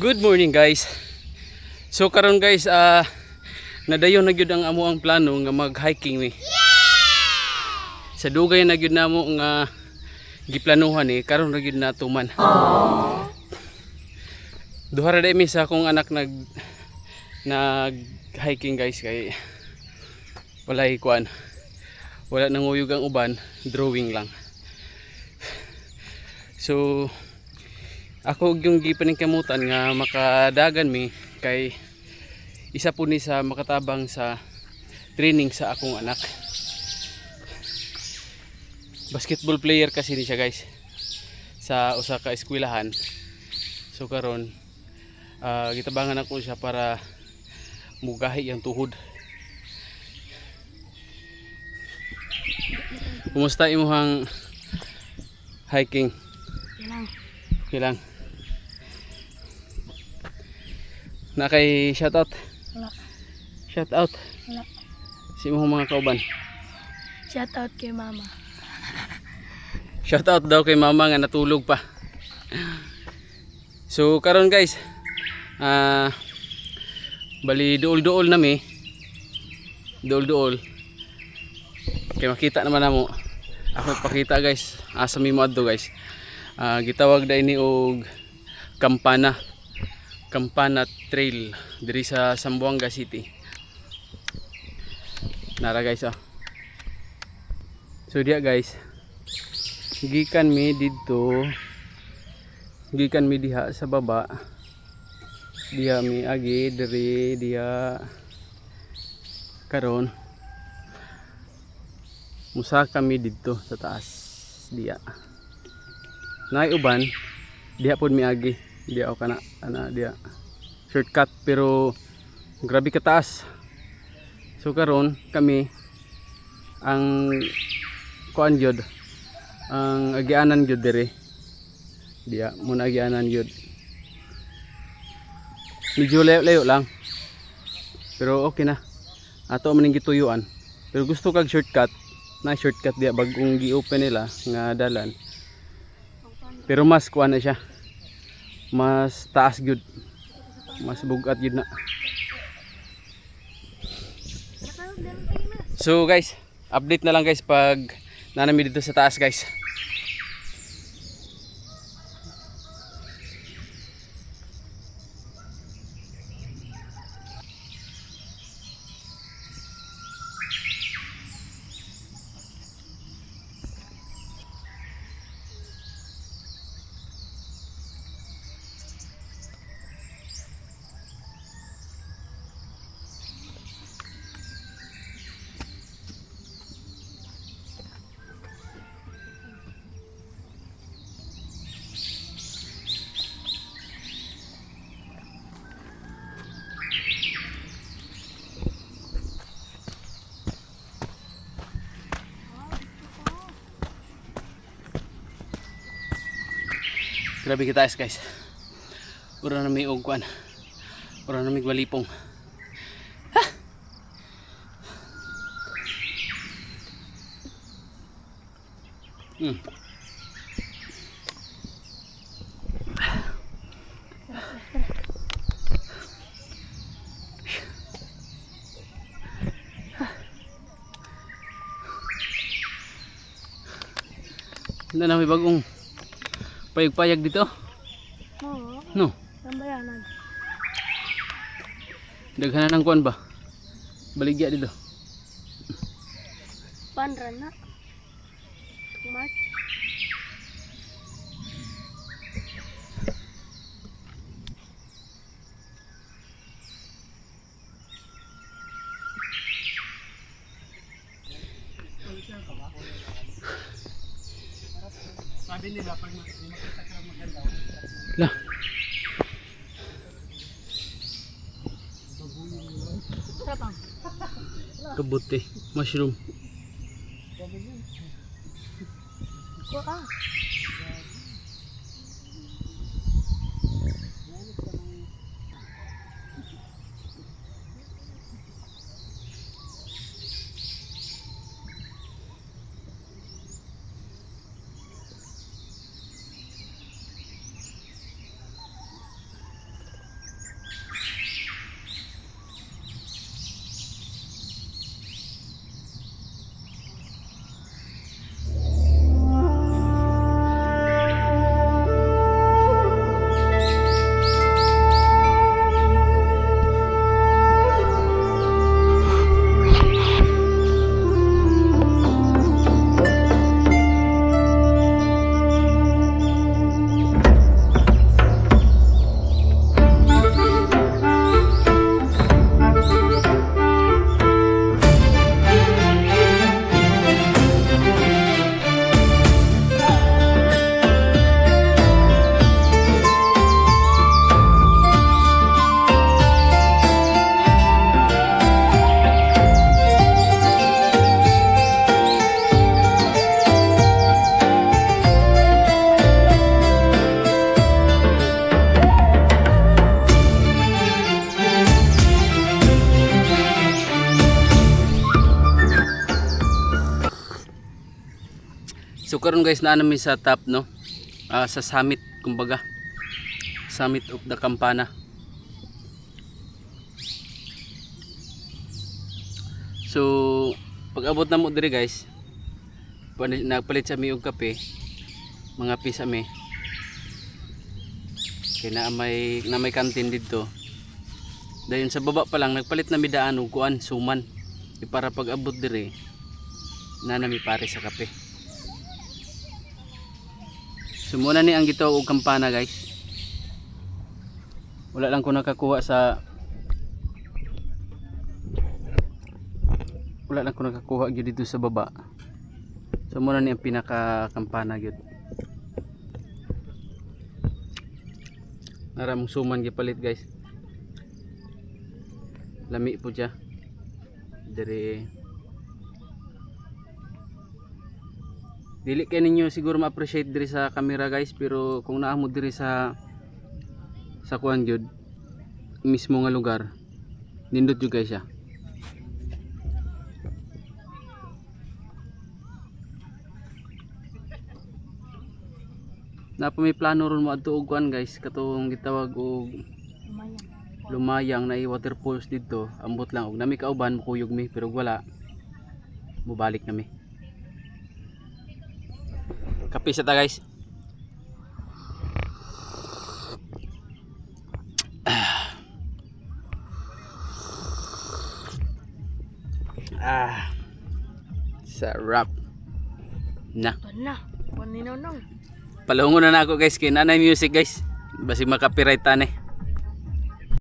Good morning guys. So karon guys, nadayon na gyud ang amo ang plano nga mag-hiking mi. Sa dugay na gyud namo nga giplanuhan ni karon ra gyud natuman. Duha ra mi sa akong anak nag-hiking guys kay walay kuan. Wala nang uyog ang uban, drawing lang. So ako yung gipaningkamutan nga makadagan mi kay isa po ni sa makatabang sa training sa akong anak. Basketball player kasi ni siya guys sa usa ka eskwelahan. So karon gitabangan ako siya para mugahi ang tuhod. Kumusta imong hiking? Kilang. Na kay shoutout. Wala. Shoutout. Wala. Si imong mga kauban. Shoutout kay mama. Shoutout daw kay mama nga natulog pa. So karon guys, bali duol-duol nami. Duol-duol. Kay makita naman namo. Ako pakita guys. Asa mi moadto guys. Gitawag da ini og Campana Trail diri sa Zamboanga City. Nara guys So diya guys, gikan mi diha sa baba. Diha mi agi diri diha karon. Musa kami didto sa taas diha. Nay uban diha pod mi agi. Diha o kana diha. Shortcut pero grabe ka taas. So karon kami ang kuan gyud ang agianan gyud diri. Diha muna agianan gyud. Medyo layo lang. Pero okay na. Ato man ning gituyuan. Pero gusto kag shortcut, na shortcut diha bag-ong gi-open nila nga dalan. Pero mas kuan na siya. Mas taas gyud. Mas bugat gyud na. So guys, update na lang guys pag nanami dito sa taas guys. Grabe kita guys. Ura na may ogkuan. Ura na may walipong. Ha! Na may bagong payag-payag dito. Oo. No. Tambayanan. Daghanan ng kuan ba? Baligya dito. Panran na. Tumas. Sabi nila pag makita ka maganda. Lah. Sarap. Kabuti, mushroom. Kuha ka. So karon guys naa namin sa top no. Sa summit kumbaga. Summit of the Campana. So pag abot na mo diri guys, nagpalit sa mi og kape. Mga pisa mi. Kaya na may kantin dito. Dayon sa baba pa lang nagpalit na mi daan og kuan suman. Para pag abot diri na nami pare sa kape. So muna ni ang gitaw og Campana guys. Wala lang ko nakakuha gyud dito sa baba. So muna ni ang pinaka Campana gyud. Naramong suman gipalit guys. Lami po siya. Diri dili kay ninyo siguro ma-appreciate diri sa camera guys, pero kung naa mo diri sa kuan gyud mismo nga lugar, nindot jud guys siya. Na pa may plano ron mo adto og kuan guys, katong gitawag og lumayang na waterfalls dito. Ambot lang og nami kauban mukuyog mi, pero wala mubalik nami. Kape sa ta guys. Sarap na. Na. Paninaw nang. Palungon na ako guys kay nanay music guys. Basi makapiright tani.